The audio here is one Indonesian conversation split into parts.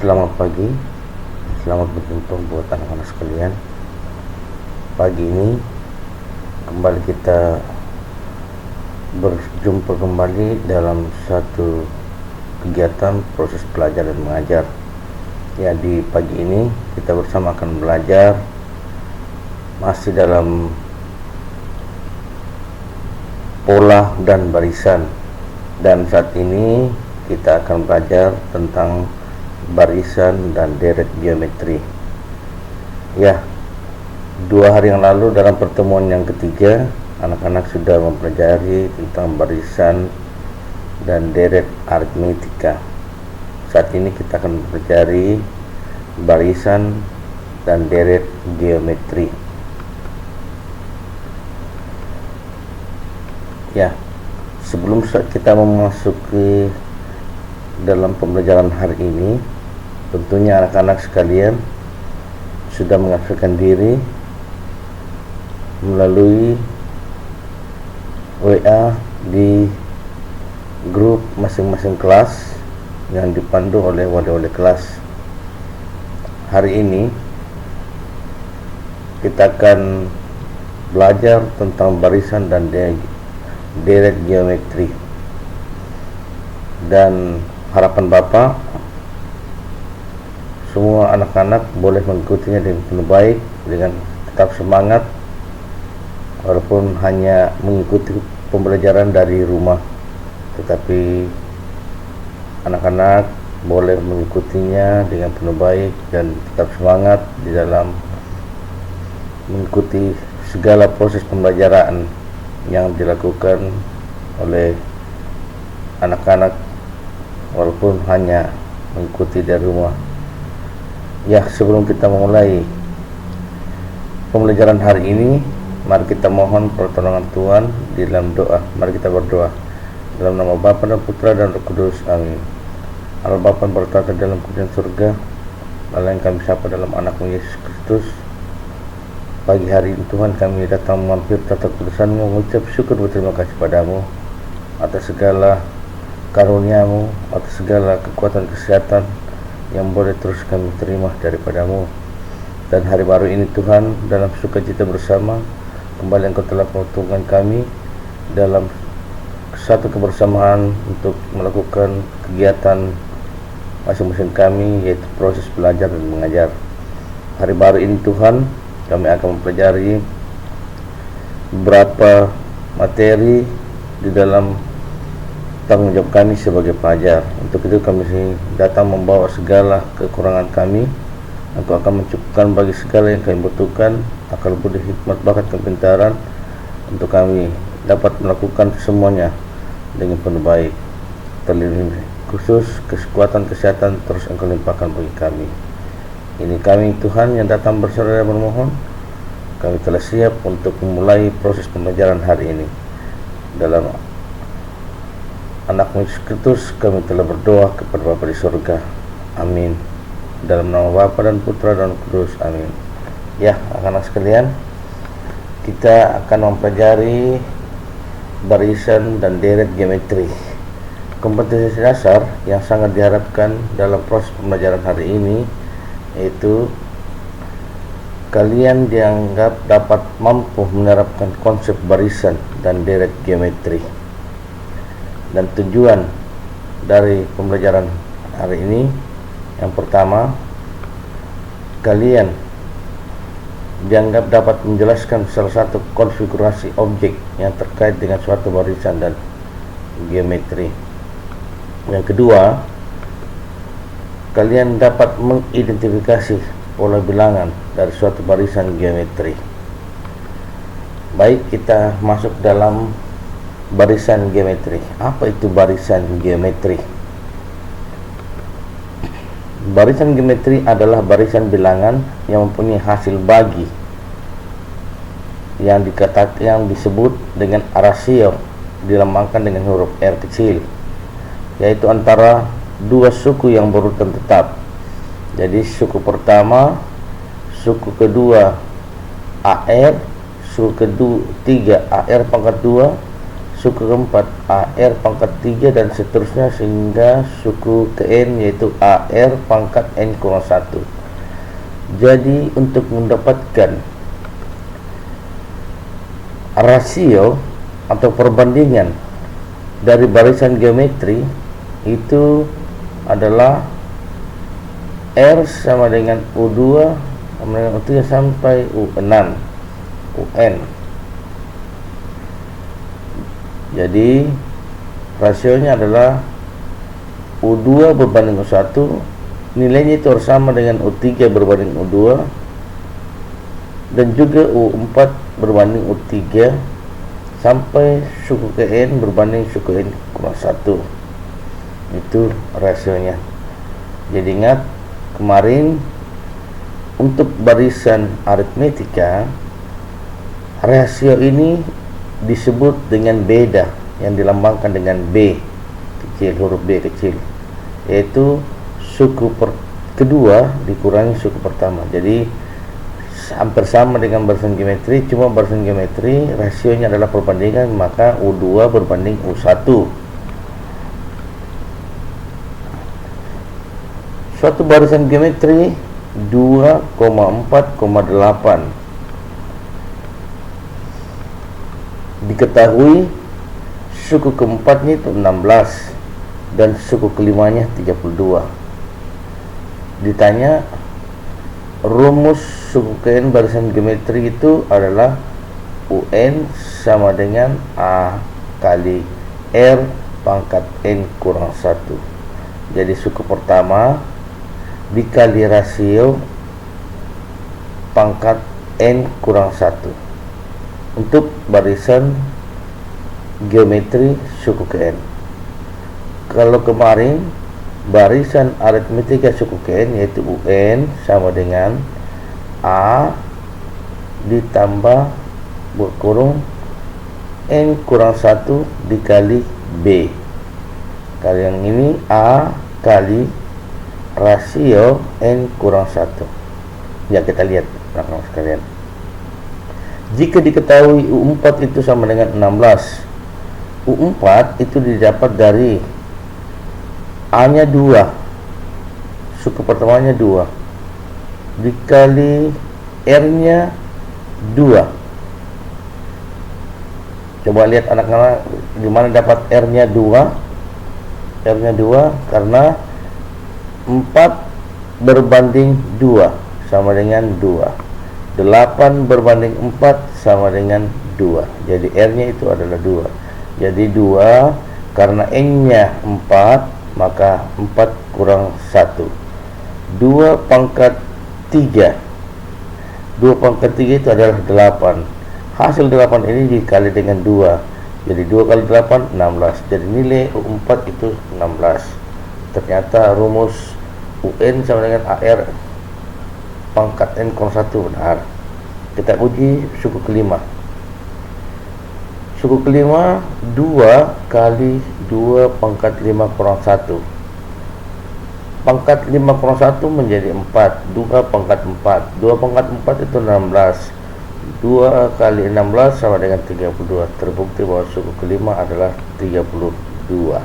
Selamat pagi, selamat berjumpa buat anak-anak sekalian. Pagi ini kembali kita berjumpa kembali dalam satu kegiatan proses belajar dan mengajar. Ya, di pagi ini kita bersama akan belajar masih dalam pola dan barisan, dan saat ini kita akan belajar tentang barisan dan deret geometri. Ya, 2 hari yang lalu dalam pertemuan yang ketiga, anak-anak sudah mempelajari tentang barisan dan deret aritmetika. Saat ini kita akan mempelajari barisan dan deret geometri. Ya, sebelum kita memasuki dalam pembelajaran hari ini, tentunya anak-anak sekalian sudah mengaktifkan diri melalui WA di grup masing-masing kelas yang dipandu oleh wali-wali kelas. Hari ini kita akan belajar tentang barisan dan deret geometri, dan harapan Bapak semua anak-anak boleh mengikutinya dengan penuh baik, dengan tetap semangat walaupun hanya mengikuti pembelajaran dari rumah, tetapi anak-anak boleh mengikutinya dengan penuh baik dan tetap semangat di dalam mengikuti segala proses pembelajaran yang dilakukan oleh anak-anak walaupun hanya mengikuti dari rumah. Ya, sebelum kita memulai pembelajaran hari ini, mari kita mohon pertolongan Tuhan di dalam doa. Mari kita berdoa. Dalam nama Bapa dan Putra dan Roh Kudus, amin. Allah Bapa yang bertata dalam kerajaan surga, Allah yang kami sapa dalam anakmu Yesus Kristus, pagi hari ini Tuhan kami datang mampir tata kudusan-Mu, mengucap syukur berterima kasih padamu atas segala karunia-Mu, atas segala kekuatan kesehatan yang boleh terus kami terima daripadamu. Dan hari baru ini Tuhan, dalam sukacita bersama kembali Engkau telah mempertemukan kami dalam satu kebersamaan untuk melakukan kegiatan masing-masing kami, yaitu proses belajar dan mengajar. Hari baru ini Tuhan, kami akan mempelajari beberapa materi di dalam tanggung jawab kami sebagai pelajar. Untuk itu kami datang membawa segala kekurangan kami. Engkau akan mencukupkan bagi segala yang kami butuhkan, akal budi, hikmat, bakat, kepintaran, untuk kami dapat melakukan semuanya dengan penuh baik. Terlebih khusus kekuatan kesehatan terus Engkau limpahkan bagi kami. Ini kami Tuhan yang datang berserah dan bermohon, kami telah siap untuk memulai proses pembelajaran hari ini. Dalam anak-Mu Yesus Kristus kami telah berdoa kepada Bapa di surga, amin. Dalam nama Bapa dan Putra dan Roh Kudus, amin. Ya, anak-anak sekalian, kita akan mempelajari barisan dan deret geometri. Kompetensi dasar yang sangat diharapkan dalam proses pembelajaran hari ini yaitu kalian dianggap dapat mampu menerapkan konsep barisan dan deret geometri. Dan tujuan dari pembelajaran hari ini, yang pertama, kalian dianggap dapat menjelaskan salah satu konfigurasi objek yang terkait dengan suatu barisan dan geometri. Yang kedua, kalian dapat mengidentifikasi pola bilangan dari suatu barisan geometri. Baik, kita masuk dalam barisan geometri. Apa itu barisan geometri? Barisan geometri adalah barisan bilangan yang mempunyai hasil bagi yang disebut dengan rasio, dilambangkan dengan huruf R kecil, yaitu antara dua suku yang berurutan tetap. Jadi suku pertama, suku kedua AR, suku ketiga AR pangkat 2, suku keempat AR pangkat 3 dan seterusnya sehingga suku ke N, yaitu AR pangkat N kurang 1. Jadi untuk mendapatkan rasio atau perbandingan dari barisan geometri itu adalah R sama dengan U2 sama dengan U3 sampai U6 UN. Jadi rasionya adalah U2 berbanding U1, nilainya itu harus sama dengan U3 berbanding U2, dan juga U4 berbanding U3 sampai suku ke N berbanding suku N kurang 1. Itu rasionya. Jadi ingat, kemarin untuk barisan aritmetika rasio ini disebut dengan beda, yang dilambangkan dengan B kecil, huruf B kecil, yaitu suku kedua dikurangi suku pertama. Jadi hampir sama dengan barisan geometri, cuma barisan geometri rasionya adalah perbandingan, maka U2 berbanding U1. Suatu barisan geometri 2,4,8 diketahui suku keempatnya itu 16 dan suku kelimanya 32. Ditanya rumus suku ke N barisan geometri itu adalah UN sama dengan A kali R pangkat N kurang 1. Jadi suku pertama dikali rasio pangkat N kurang 1 untuk barisan geometri suku ke N. Kalau kemarin barisan aritmetika suku ke N yaitu UN sama dengan A ditambah berkurung N kurang 1 dikali B. Kali yang ini A kali rasio N kurang 1. Ya, kita lihat rekan sekalian. Jika diketahui U4 itu sama dengan 16, U4 itu didapat dari A-nya 2, suku pertamanya 2, dikali R-nya 2. Coba lihat anak-anak di mana dapat R-nya 2. R-nya 2 karena 4 berbanding 2 sama dengan 2. 8 berbanding 4 sama dengan 2. Jadi R-nya itu adalah 2. Jadi 2 karena N-nya 4, maka 4 kurang 1. 2 pangkat 3. 2 pangkat 3 itu adalah 8. Hasil 8 ini dikali dengan 2. Jadi 2 kali 8, 16. Jadi nilai U4 itu 16. Ternyata rumus UN sama dengan AR pangkat N kurang 1 benar. Kita uji suku kelima. Suku kelima 2 kali 2 pangkat 5 kurang 1. Pangkat 5 kurang 1 menjadi 4. 2 pangkat 4. 2 pangkat 4 itu 16. 2 kali 16 sama dengan 32. Terbukti bahwa suku kelima adalah 32.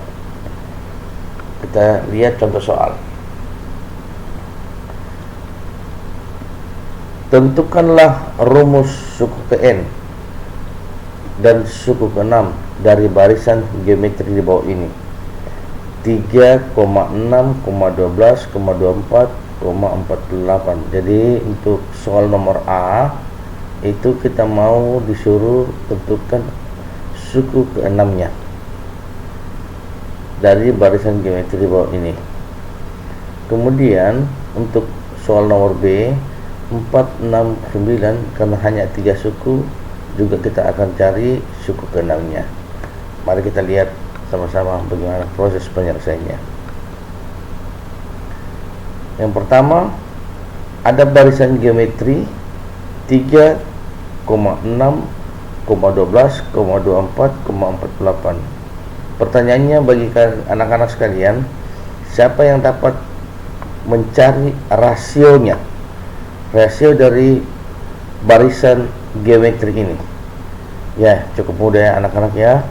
Kita lihat contoh soal. Tentukanlah rumus suku ke N dan suku ke-6 dari barisan geometri di bawah ini. 3,6,12,24,48. Jadi untuk soal nomor A itu kita mau disuruh tentukan suku ke-6-nya dari barisan geometri di bawah ini. Kemudian untuk soal nomor B 469, karena hanya 3 suku, juga kita akan cari suku ke-6-nya. Mari kita lihat sama-sama bagaimana proses penyelesaiannya. Yang pertama, ada barisan geometri 3,6,12,24,48. Pertanyaannya bagi anak-anak sekalian, siapa yang dapat mencari rasionya? Rasio dari barisan geometri ini. Ya, cukup mudah ya anak-anak ya.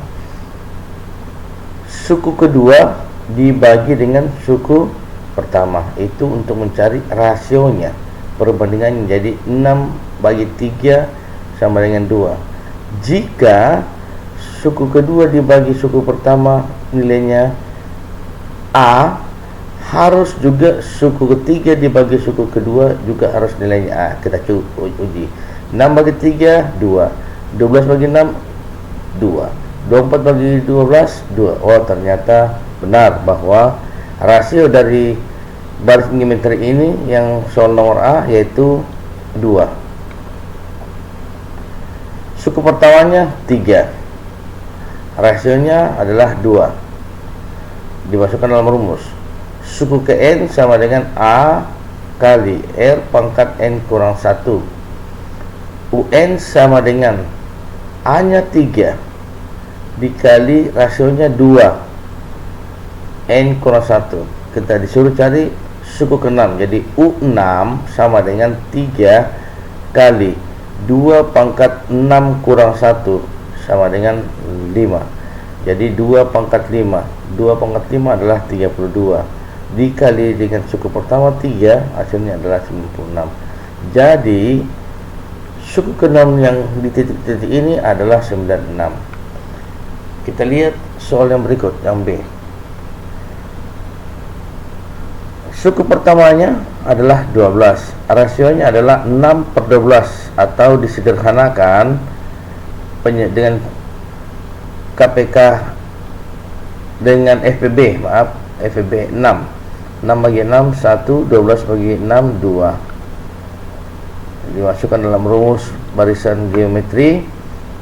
suku kedua dibagi dengan suku pertama. Itu untuk mencari rasionya. Perbandingannya jadi 6/3 sama dengan 2. Jika suku kedua dibagi suku pertama nilainya A, harus juga suku ketiga dibagi suku kedua juga harus nilainya A. Kita uji. 6/3 2, 12 bagi 6 2, 24 bagi 12 2. Oh, ternyata benar bahwa rasio dari baris geometri ini yang soal nomor A yaitu 2. Suku pertamanya 3, rasionya adalah 2, dimasukkan dalam rumus. Suku ke N sama dengan A kali R pangkat N kurang 1. UN sama dengan A nya 3 dikali rasionya 2, N kurang 1. Kita disuruh cari suku ke-6, jadi U6 sama dengan 3 kali 2 pangkat 6 kurang 1 sama dengan 5. Jadi 2 pangkat 5 adalah 32 dikali dengan suku pertama 3, hasilnya adalah 96. Jadi suku ke-6 yang di titik-titik ini adalah 96. Kita lihat soal yang berikut, yang B. Suku pertamanya adalah 12, rasionya adalah 6/12, atau disederhanakan dengan KPK dengan FPB, FPB 6 bagi 6 1, 12 bagi 6 2. Dimasukkan dalam rumus barisan geometri.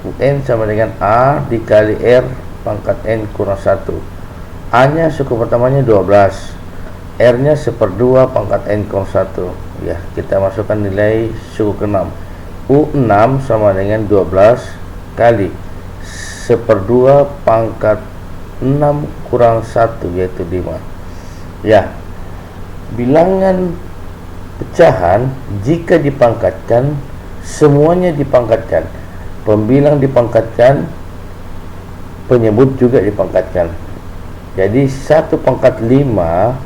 UN sama dengan A dikali R pangkat N kurang 1. A nya suku pertamanya 12, R nya 1/2 pangkat N kurang 1. Ya, kita masukkan nilai suku ke-6. U6 sama dengan 12 kali 1/2 pangkat 6 kurang 1, yaitu 5. Ya, bilangan pecahan jika dipangkatkan, semuanya dipangkatkan. Pembilang dipangkatkan, penyebut juga dipangkatkan. Jadi 1/5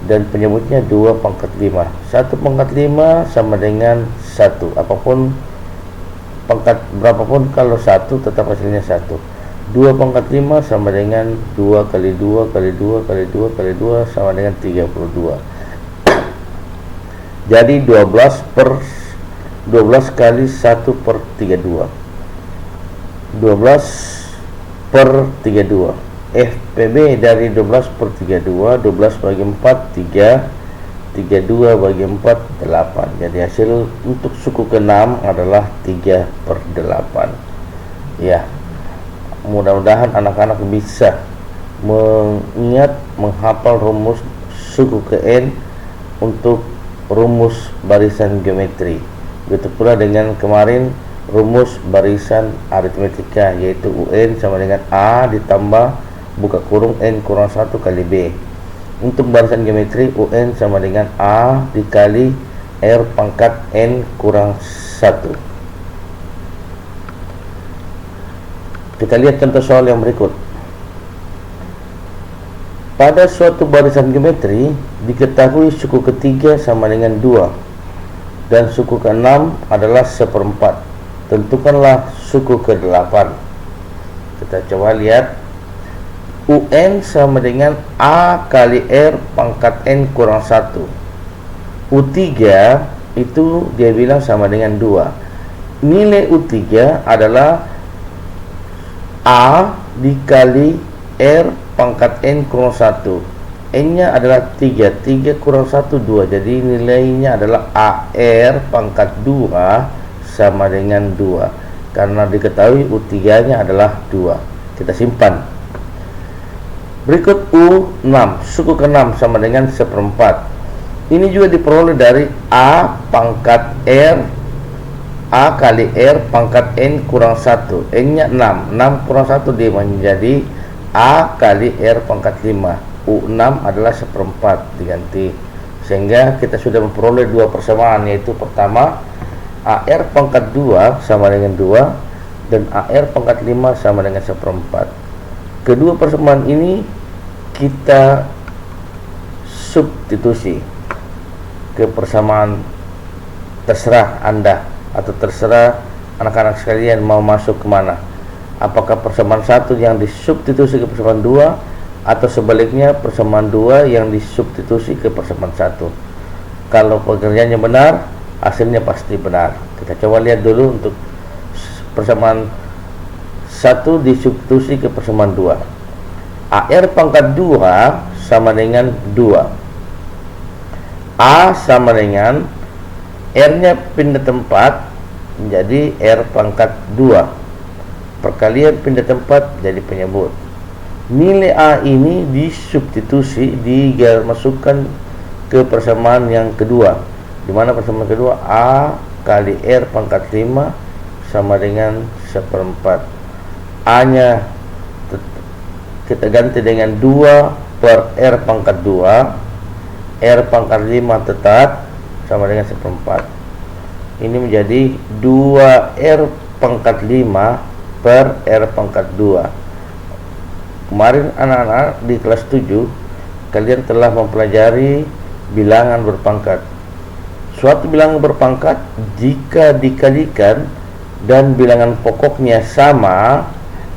dan penyebutnya 2/5. 1/5 sama dengan 1. Apapun pangkat berapapun, kalau 1 tetap hasilnya 1. 2/5 sama dengan 2 kali 2 kali 2 kali 2 kali 2 sama dengan 32. Jadi 12 kali 1/32, 12/32. FPB dari 12/32, 12 bagi 4 3, 32 bagi 4 8. Jadi hasil untuk suku ke-6 adalah 3/8. Ya, mudah-mudahan anak-anak bisa menghafal rumus suku ke N untuk rumus barisan geometri. Begitu pula dengan kemarin rumus barisan aritmetika, yaitu UN sama dengan A ditambah buka kurung N kurang 1 kali B. Untuk barisan geometri, UN sama dengan A dikali R pangkat N kurang 1. Kita lihat contoh soal yang berikut. Pada suatu barisan geometri diketahui suku ketiga sama dengan 2 dan suku ke-6 adalah 1/4. Tentukanlah suku ke-8. Kita coba lihat. UN sama dengan A kali R pangkat N kurang 1. U3 itu dia bilang sama dengan 2. Nilai U3 adalah A dikali R pangkat N kurang 1. N nya adalah 3, 3 kurang 1 2. Jadi nilainya adalah AR pangkat 2 sama dengan 2, karena diketahui U3 nya adalah 2. Kita simpan. Berikut U6, suku ke-6 sama dengan 1/4. Ini juga diperoleh dari A pangkat R, A kali R pangkat N kurang 1. N nya 6, 6 kurang 1 dia menjadi A kali R pangkat 5. U6 adalah 1/4, diganti. Sehingga kita sudah memperoleh dua persamaan, yaitu pertama AR pangkat 2 sama dengan 2 dan AR pangkat 5 sama dengan 1/4. Kedua persamaan ini kita substitusi ke persamaan, terserah Anda atau terserah anak-anak sekalian mau masuk kemana. Apakah persamaan 1 yang disubstitusi ke persamaan 2, atau sebaliknya persamaan 2 yang disubstitusi ke persamaan 1. Kalau pengerjaannya benar, hasilnya pasti benar. Kita coba lihat dulu untuk persamaan 1 disubstitusi ke persamaan 2. AR pangkat 2 sama dengan 2. A sama dengan R-nya pindah tempat menjadi R pangkat 2. Perkalian pindah tempat jadi penyebut. Nilai A ini disubstitusi, dimasukkan ke persamaan yang kedua. Di mana persamaan kedua? A kali R pangkat 5 sama dengan 1/4. A-nya kita ganti dengan 2 per R pangkat 2. R pangkat 5 tetap sama dengan 1/4. Ini menjadi 2R pangkat 5 per R pangkat 2. Kemarin anak-anak di kelas 7 kalian telah mempelajari bilangan berpangkat. Suatu bilangan berpangkat jika dikalikan dan bilangan pokoknya sama,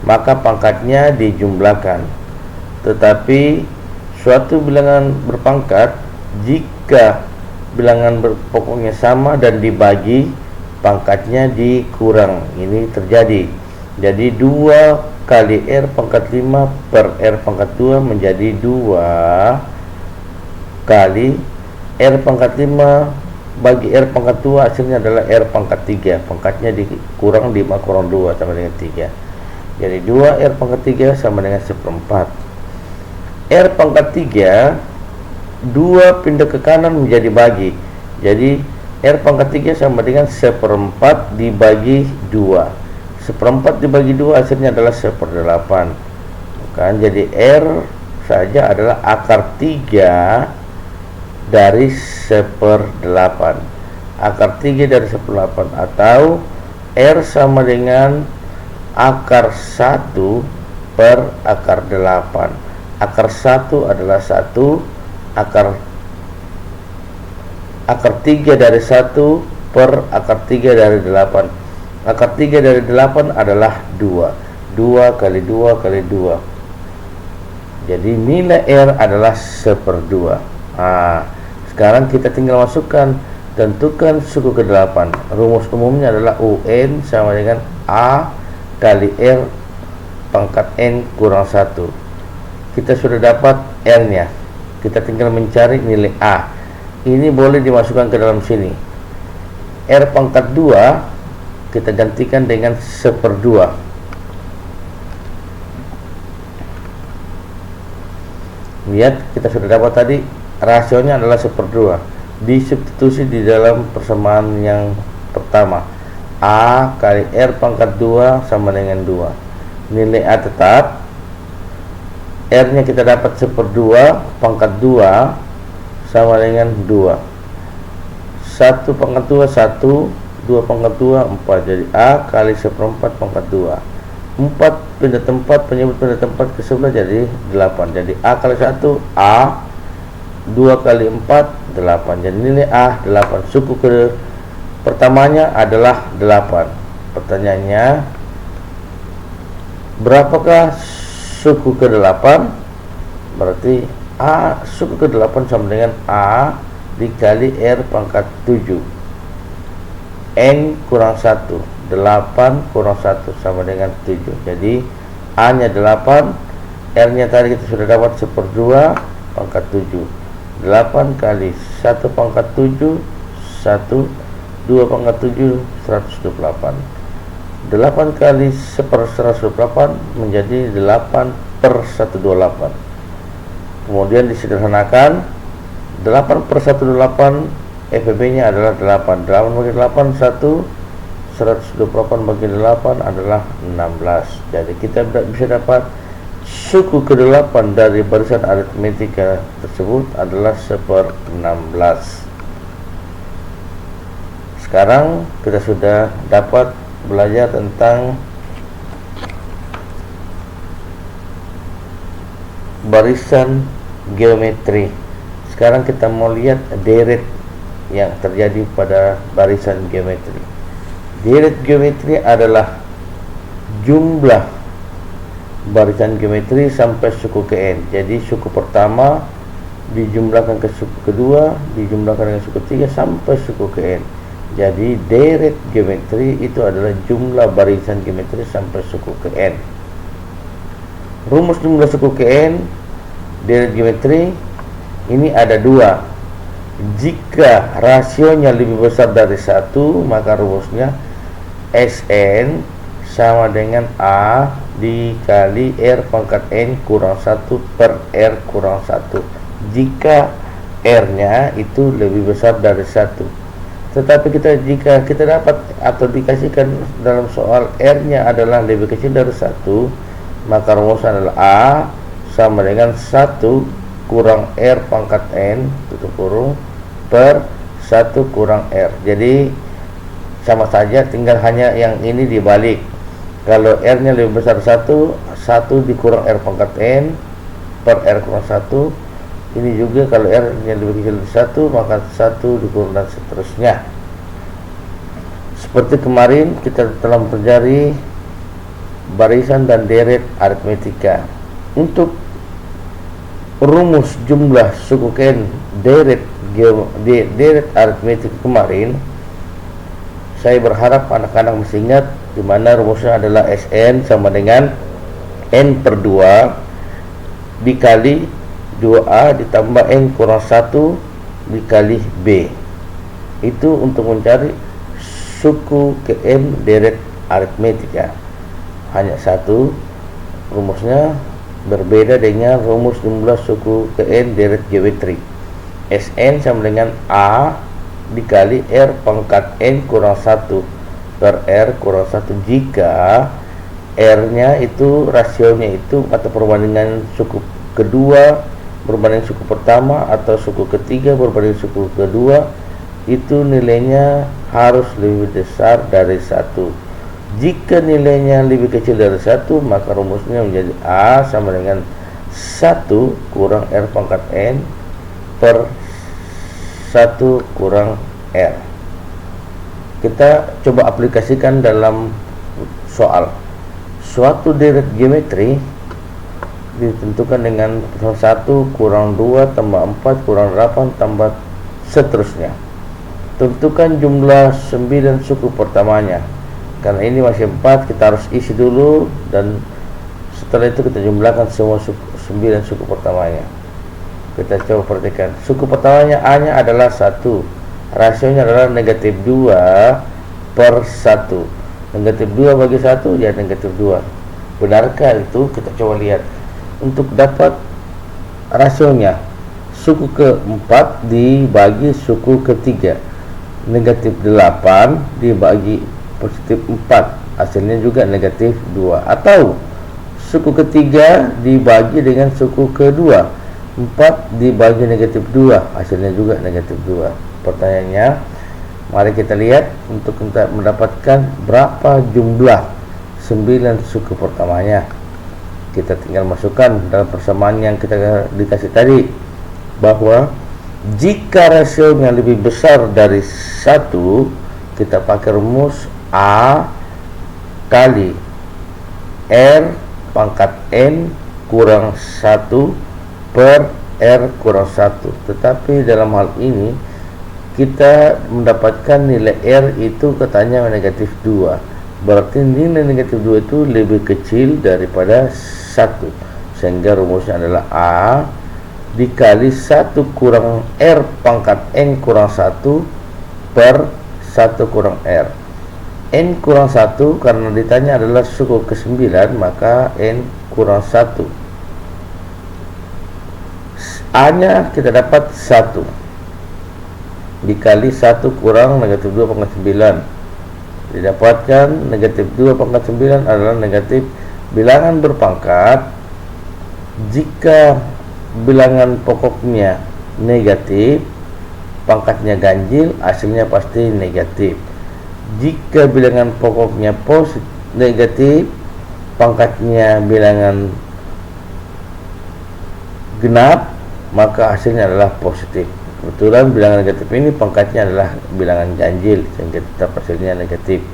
maka pangkatnya dijumlahkan. Tetapi suatu bilangan berpangkat jika bilangan pokoknya sama dan dibagi, pangkatnya dikurang. Ini terjadi. Jadi 2 kali R pangkat 5 per R pangkat 2 menjadi 2 kali R pangkat 5 bagi R pangkat 2, hasilnya adalah R pangkat 3. Pangkatnya dikurang 5 kurang 2 sama dengan 3. Jadi 2 R pangkat 3 sama dengan 1/4. R pangkat 3 2 pindah ke kanan menjadi bagi. Jadi R pangkat 3 sama dengan 1/4 dibagi 2. 1/4 dibagi 2 hasilnya adalah 1/8. Kan jadi R saja adalah akar 3 dari 1/8. Akar 3 dari 1/8, atau R sama dengan akar 1 per akar 8. Akar 1 adalah 1, akar 3 dari 1 per akar 3 dari 8. Akar 3 dari 8 adalah 2. 2 kali 2 kali 2. Jadi nilai R adalah 1/2. Nah, sekarang kita tinggal masukkan, tentukan suku ke-8. Rumus umumnya adalah UN sama dengan A kali R pangkat N kurang 1. Kita sudah dapat R-nya. Kita tinggal mencari nilai A. Ini boleh dimasukkan ke dalam sini. R pangkat 2 kita gantikan dengan 1/2. Lihat, kita sudah dapat tadi rasionya adalah 1/2. Disubstitusi di dalam persamaan yang pertama. A kali R pangkat 2 sama dengan 2. Nilai A tetap. R-nya kita dapat 1/2, pangkat 2 sama dengan 2. 1 pangkat 2 1, 2 pangkat 2 4. Jadi A kali 1/4 pangkat 2. 4 pindah tempat, penyebut pindah tempat ke sebelah jadi 8. Jadi A kali 1 A, 2 kali 4 8. Jadi nilai A 8. Suku ke pertamanya adalah 8. Pertanyaannya, berapakah suku ke-8? Berarti A suku ke-8 sama dengan A dikali R pangkat 7. N kurang 1. 8 kurang 1 sama dengan 7. Jadi A nya 8, R nya tadi kita sudah dapat 1/2 pangkat 7. 8 kali 1 pangkat 7 1, 2 pangkat 7 128. 8 kali 1/128 menjadi 8/128. Kemudian disederhanakan, 8/128 FEB nya adalah 8. 8 bagi 8 1, 128 bagi 8 adalah 16. Jadi kita bisa dapat suku ke-8 dari barisan aritmetika tersebut adalah 1/16. Sekarang kita sudah dapat belajar tentang barisan geometri. Sekarang kita mau lihat deret yang terjadi pada barisan geometri. Deret geometri adalah jumlah barisan geometri sampai suku ke n. Jadi suku pertama dijumlahkan ke suku kedua, dijumlahkan dengan suku ketiga sampai suku ke n. Jadi deret geometri itu adalah jumlah barisan geometri sampai suku ke n. Rumus jumlah suku ke n deret geometri ini ada dua. Jika rasionya lebih besar dari 1, maka rumusnya Sn sama dengan A dikali R pangkat N kurang 1 per R kurang 1 jika R nya itu lebih besar dari 1. Tetapi jika kita dapat atau dikasihkan dalam soal R nya adalah lebih kecil dari 1, maka rumusnya adalah A sama dengan 1 kurang R pangkat N tutup kurung per 1 kurang R. Jadi sama saja, tinggal hanya yang ini dibalik. Kalau R nya lebih besar 1, 1 dikurang R pangkat N per R kurang 1. Ini juga kalau R nya lebih kecil dari 1, maka 1 dikurang dan seterusnya. Seperti kemarin kita telah mempelajari barisan dan deret aritmetika. Untuk rumus jumlah suku ke n deret aritmetika kemarin, saya berharap anak-anak masih ingat di mana rumusnya adalah Sn sama dengan N per 2 dikali 2A ditambah N kurang 1 dikali B. Itu untuk mencari suku ke n deret aritmetika. Hanya satu rumusnya, berbeda dengan rumus jumlah suku ke n deret geometri. Sn sama dengan A dikali R pangkat N kurang 1 per R kurang 1 jika R nya itu rasionya itu atau perbandingan suku kedua berbanding suku pertama atau suku ketiga berbanding suku kedua itu nilainya harus lebih besar dari 1. Jika nilainya lebih kecil dari 1, maka rumusnya menjadi A sama dengan 1 kurang R pangkat N per 1 kurang R. Kita coba aplikasikan dalam soal. Suatu deret geometri ditentukan dengan 1 kurang 2 tambah 4 kurang 8 tambah seterusnya. Tentukan jumlah 9 suku pertamanya. Karena ini masih 4, kita harus isi dulu dan setelah itu kita jumlahkan semua 9 suku pertamanya. Kita coba perhatikan. Suku pertamanya A nya adalah 1. Rasionya adalah negatif 2 per 1. Negatif 2 bagi 1 ya negatif 2. Benarkah itu? Kita coba lihat. Untuk dapat rasionya, suku ke-4 dibagi suku ke-3, negatif 8 dibagi positif 4, hasilnya juga negatif 2. Atau suku ke-3 dibagi dengan suku ke-2, 4 dibagi negatif 2, hasilnya juga negatif 2. Pertanyaannya, mari kita lihat untuk kita mendapatkan berapa jumlah 9 suku pertamanya. Kita tinggal masukkan dalam persamaan yang kita dikasih tadi, bahwa jika rasionya lebih besar dari 1, kita pakai rumus A kali R pangkat N kurang 1 per R kurang 1. Tetapi dalam hal ini kita mendapatkan nilai R itu katanya negatif 2. Berarti nilai negatif 2 itu lebih kecil daripada 1. Sehingga rumusnya adalah A dikali 1 kurang R pangkat N kurang 1 per 1 kurang R. N kurang 1 karena ditanya adalah suku ke-9, maka N kurang 1. A nya kita dapat 1 dikali 1 kurang negatif 2 pangkat 9. Didapatkan negatif 2 pangkat 9 adalah negatif bilangan berpangkat. Jika bilangan pokoknya negatif, pangkatnya ganjil, hasilnya pasti negatif. Jika bilangan pokoknya negatif, pangkatnya bilangan genap, maka hasilnya adalah positif. Kebetulan bilangan negatif ini pangkatnya adalah bilangan ganjil, sehingga tetap hasilnya negatif.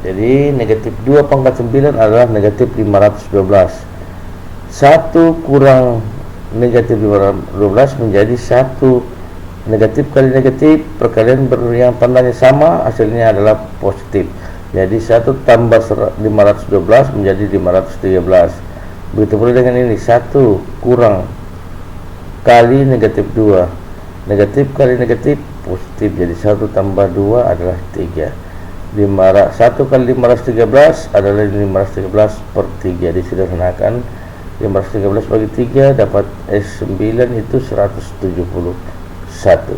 Jadi negatif 2 pangkat 9 adalah negatif 512. 1 kurang negatif 512 menjadi 1 negatif kali negatif, perkalian yang tandanya sama, hasilnya adalah positif. Jadi 1 tambah 512 menjadi 513. Begitu pula dengan ini, 1 kurang kali negatif 2, negatif kali negatif positif, jadi 1 tambah 2 adalah 3. 1 kali 513 adalah 513 per 3. Disederhanakan, 513 bagi 3 dapat S9 itu 171.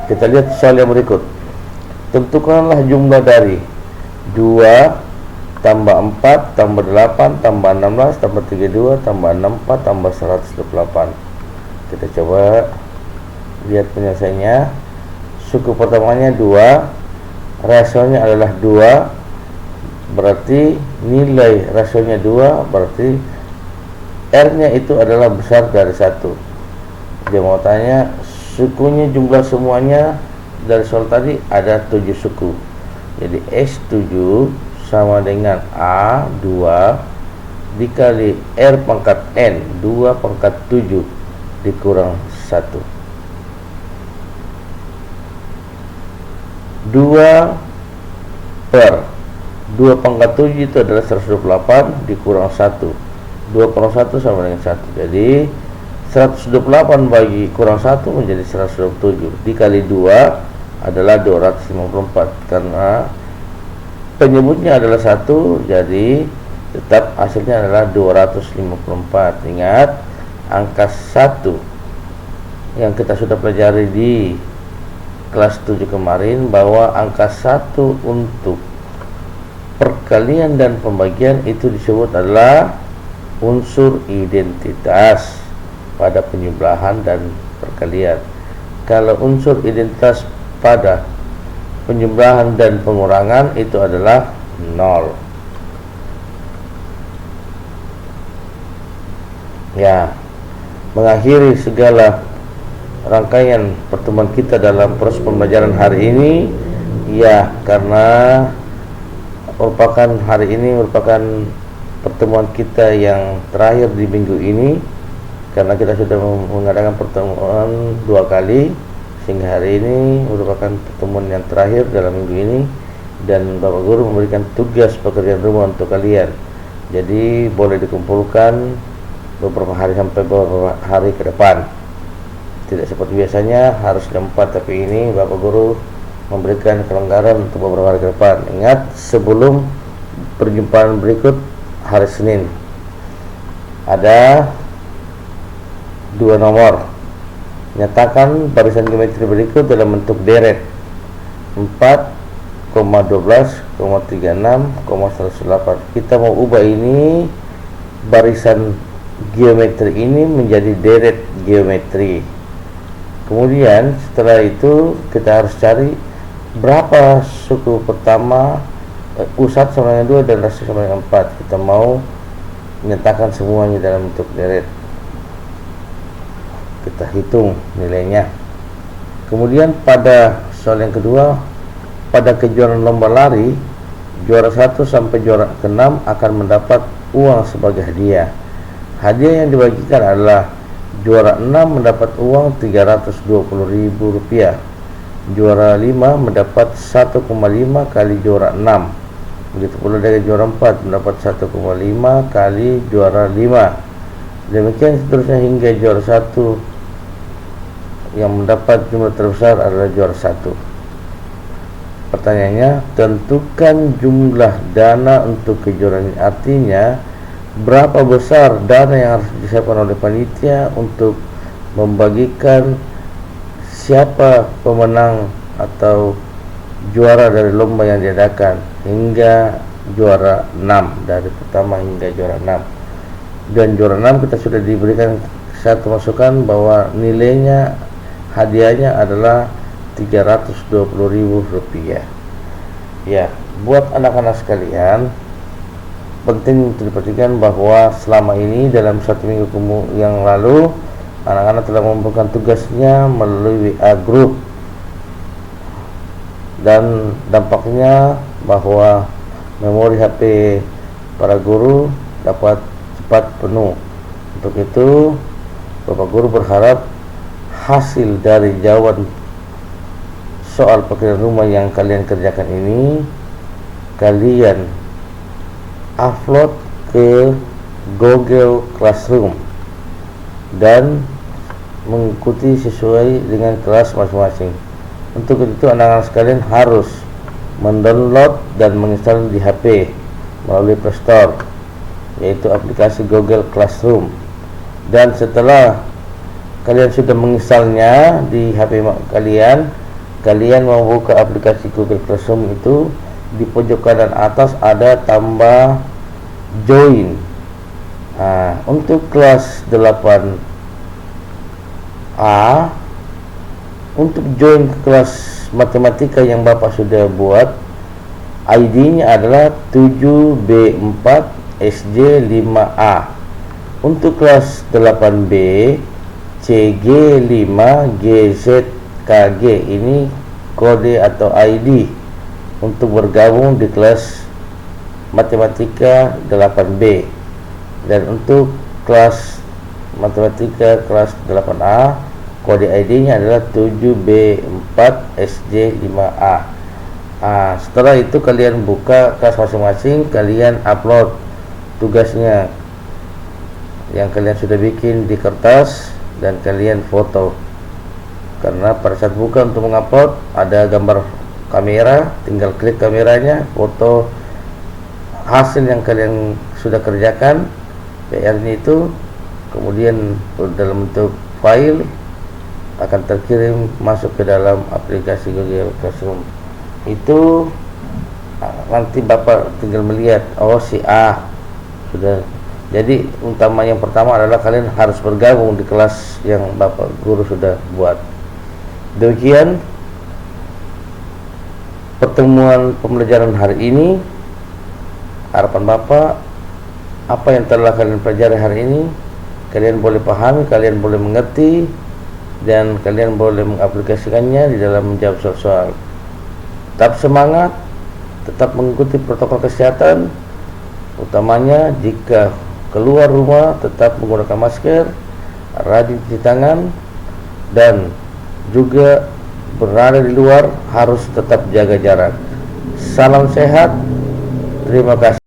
Kita lihat soal yang berikut. Tentukanlah jumlah dari 2 tambah 4 tambah 8 tambah 16 tambah 32 tambah 64 tambah 128. Kita coba lihat penyelesaiannya. Suku pertamanya 2, rasionya adalah 2, berarti nilai rasionya 2, berarti R nya itu adalah besar dari 1. Dia mau tanya sukunya, jumlah semuanya dari soal tadi ada 7 suku. Jadi S7 sama dengan A2 dikali R pangkat N 2 pangkat 7 dikurang 1. 2 per 2 pangkat 7 itu adalah 128 dikurang 1. 2 kurang 1 sama dengan 1. Jadi 128 bagi kurang 1 menjadi 127 dikali 2 adalah 254. Karena penyebutnya adalah 1, jadi tetap hasilnya adalah 254. Ingat, angka 1 yang kita sudah pelajari di kelas 7 kemarin, bahwa angka 1 untuk perkalian dan pembagian itu disebut adalah unsur identitas pada penjumlahan dan perkalian. Kalau unsur identitas pada penjumlahan dan pengurangan itu adalah 0. Ya, mengakhiri segala rangkaian pertemuan kita dalam proses pembelajaran hari ini, ya, karena hari ini merupakan pertemuan kita yang terakhir di minggu ini, karena kita sudah mengadakan pertemuan 2 kali, sehingga hari ini merupakan pertemuan yang terakhir dalam minggu ini, dan Bapak Guru memberikan tugas pekerjaan rumah untuk kalian. Jadi boleh dikumpulkan beberapa hari sampai beberapa hari ke depan. Tidak seperti biasanya harus jam 4, tapi ini Bapak Guru memberikan kelonggaran untuk beberapa hari ke depan. Ingat, sebelum perjumpaan berikut hari Senin ada 2 nomor. Nyatakan barisan geometri berikut dalam bentuk deret 4,12,36,108. Kita mau ubah ini, barisan geometri ini menjadi deret geometri. Kemudian setelah itu kita harus cari berapa suku pertama, U1 sama dengan 2 dan rasio sama dengan 4. Kita mau menyatakan semuanya dalam bentuk deret. Kita hitung nilainya. Kemudian pada soal yang kedua, pada kejuaraan lomba lari, juara 1 sampai juara ke-6 akan mendapat uang sebagai hadiah. Hadiah yang dibagikan adalah juara 6 mendapat uang Rp320.000, juara 5 mendapat 1,5 kali juara 6. Begitu pula dengan juara 4 mendapat 1,5 kali juara 5. Demikian seterusnya hingga juara 1 yang mendapat jumlah terbesar adalah juara 1. Pertanyaannya, tentukan jumlah dana untuk kejuaraan ini. Artinya, berapa besar dana yang harus disiapkan oleh panitia untuk membagikan siapa pemenang atau juara dari lomba yang diadakan hingga juara 6, dari pertama hingga juara 6. Dan juara 6 kita sudah diberikan satu masukan bahwa nilainya, hadiahnya adalah Rp320.000. Ya, buat anak-anak sekalian, penting untuk diperhatikan bahwa selama ini dalam 1 minggu yang lalu anak-anak telah mengumpulkan tugasnya melalui WA group, dan dampaknya bahwa memori HP para guru dapat cepat penuh. Untuk itu, Bapak Guru berharap hasil dari jawaban soal pekerjaan rumah yang kalian kerjakan ini kalian upload ke Google Classroom dan mengikuti sesuai dengan kelas masing-masing. Untuk itu anak-anak sekalian harus mendownload dan menginstal di HP melalui Play Store, yaitu aplikasi Google Classroom. Dan setelah kalian sudah menginstalnya di HP kalian membuka aplikasi Google Classroom itu. Di pojok kanan atas ada tambah join. Untuk kelas 8A, untuk join ke kelas matematika yang Bapak sudah buat, ID-nya adalah 7B4SJ5A. Untuk kelas 8B, CG5GZKG, ini kode atau ID untuk bergabung di kelas matematika 8B. Dan untuk kelas matematika kelas 8A, kode ID-nya adalah 7B4SJ5A. Setelah itu kalian buka kelas masing-masing, kalian upload tugasnya yang kalian sudah bikin di kertas dan kalian foto. Karena pada saat buka untuk mengupload ada gambar kamera, tinggal klik kameranya, foto hasil yang kalian sudah kerjakan, PR-nya itu, kemudian dalam bentuk file akan terkirim masuk ke dalam aplikasi Google Classroom. Itu nanti Bapak tinggal melihat, oh si A sudah. Jadi utama yang pertama adalah kalian harus bergabung di kelas yang Bapak Guru sudah buat. Demikian pertemuan pembelajaran hari ini. Harapan Bapak, apa yang telah kalian pelajari hari ini kalian boleh pahami, kalian boleh mengerti, dan kalian boleh mengaplikasikannya di dalam menjawab soal-soal. Tetap semangat, tetap mengikuti protokol kesehatan, utamanya jika keluar rumah tetap menggunakan masker, rajin cuci tangan, dan juga berada di luar harus tetap jaga jarak. Salam sehat, terima kasih.